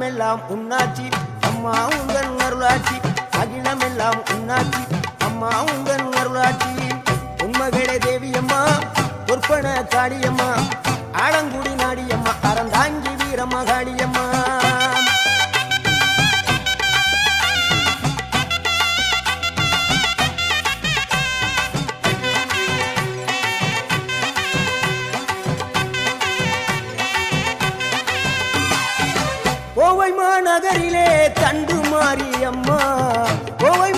அகிலமெல்லாம் உன்னாட்சி அம்மா உந்தன் அருளாட்சி அகிலமெல்லாம் உன்னாட்சி அம்மா உந்தன் அருளாட்சி உண்மகளே தேவியம்மா பொற்பன காளியம்மா ஆலங்குடி நாடியம்மா அறந்தாங்கி வீரம்மா காளியம்மா கோவை மாநகரிலே தண்டு மாரியம்மா கோவை